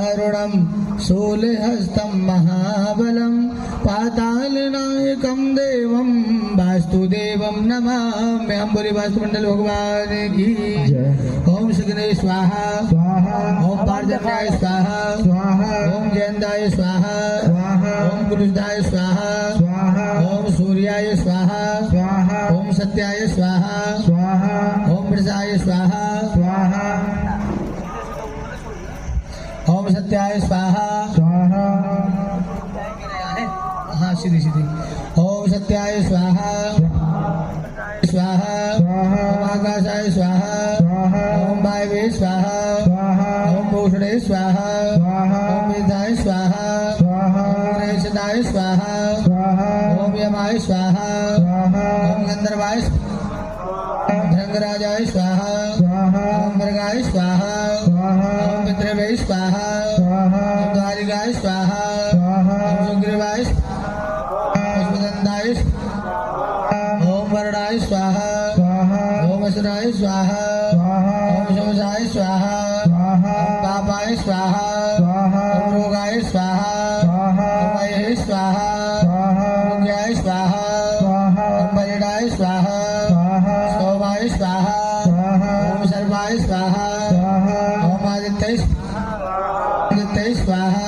दारुणं शूलहस्तं महाबलं पातालनायकं देवं वास्तुदेवं नमाम्यहं। बोले वास्तुमंडल भगवान की जय। ओम सुगने स्वाहा स्वाहा, ओम पार्जन्याय स्वाहा स्वाहा, ओम जयंताय स्वाहा स्वाहा, ओम पुरुषाय स्वाहा स्वाहा, ओम सूर्याय स्वाहा स्वाहा, ओम सत्याय स्वाहा स्वाहा, ओम प्रसाय स्वाहा स्वाहा, ओम सत्याय स्वाहा स्वाहा। हाँ सीधी सीधी। ओम सत्याय स्वाहा स्वाहा, ओम आकाशाय स्वाहा स्वाहा, ओम वायवे स्वाहा स्वाहा, ओम भूषणे स्वाहा स्वाहा, ओम विद्याय स्वाहा स्वाहा, ओम गणेशदाय स्वाहा स्वाहा, ओम यमाय स्वाहा स्वाहा, ओम गंधर्वाय धृंगराजाय स्वाहा स्वाहा, ओम मृगाय स्वाहा स्वाहा, ओम पितृवे स्वाहा स्वाहा, ओम द्वारिकाय स्वाहा स्वाहा, ओम सुग्रीवाय पुष्पदंताय, ओम वरुणाय स्वाहा स्वाहा, ओम असुराय स्वाहा स्वाहा, ओम शमसाय स्वाहा स्वाहा, ओम पापाय स्वाहा स्वाहा, ओम रोगाय स्वाहा स्वाहा, ओम महेश स्वाहा स्वाहा, ओम ज्ञाय स्वाहा स्वाहा, ओम बलिडाय स्वाहा स्वाहा, सोमाय स्वाहा स्वाहा, ओम सर्वाय स्वाहा स्वाहा, ओम आदित्य स्वाहा स्वाहा,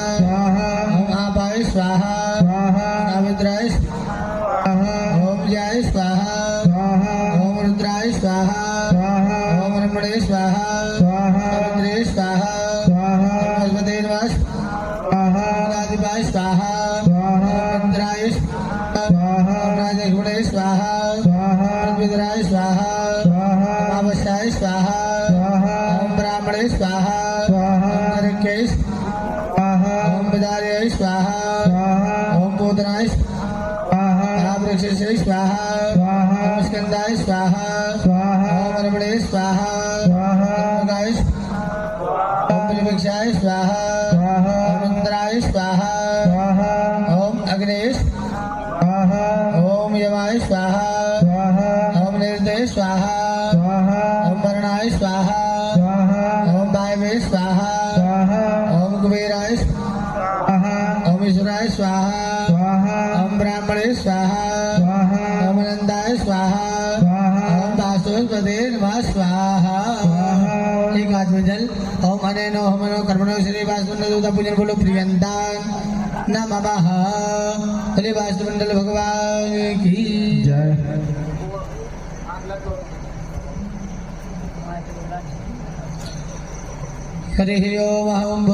ओम आपाय स्वाहा स्वाहा, नाविद्राय स्वाहा, ओम जय स्वाहा स्वाहा, ओम रुद्राय स्वाहा स्वाहा, ओम रमणे स्वाहा स्वाहा, रुद्रे स्वाहा स्वाहा, बृहस्पते नमः स्वाहा, आदिवाय स्वाहा स्वाहा, इंद्राय स्वाहा, राजगुणे स्वाहा स्वाहा, विद्राय स्वाहा स्वाहा, अमावस्याय स्वाहा स्वाहा, ओम ब्राह्मणे स्वाहा स्वाहा, नरके स्वाहा, ओम विदार्याय स्वाहा स्वाहा, ओम पूतनाय स्वाहा, वृक्षे स्वाहा स्वाहा, ओम स्कंदाय स्वाहा स्वाहा, ओम रमणे स्वाहा स्वाहा, गाय ओम विभिक्षाय स्वाहा स्वाहा, ओम इंद्राय स्वाहा स्वाहा, ओम अग्नेश स्वाहा, ओम यमाय स्वाहा स्वाहा, ओम निर्दय स्वाहा स्वाहा, ओम वर्णाय स्वाहा स्वाहा, ओम वायवे स्वाहा स्वाहा, ओम कुबेराय स्वाहा, ओम ईश्वराय स्वाहा स्वाहा, ओम ब्राह्मणे स्वाहा स्वाहा, ओम नंदाय स्वाहा स्वाहा, ओम वासुदेवाय नमः स्वाहा। एक हाथ में जल। ओम अनेनो हमनो कर्मणो श्री वासुदेव पूजन बोलो प्रियंतान नमः। श्री वासुदेव भगवान की जय। हरि ओम।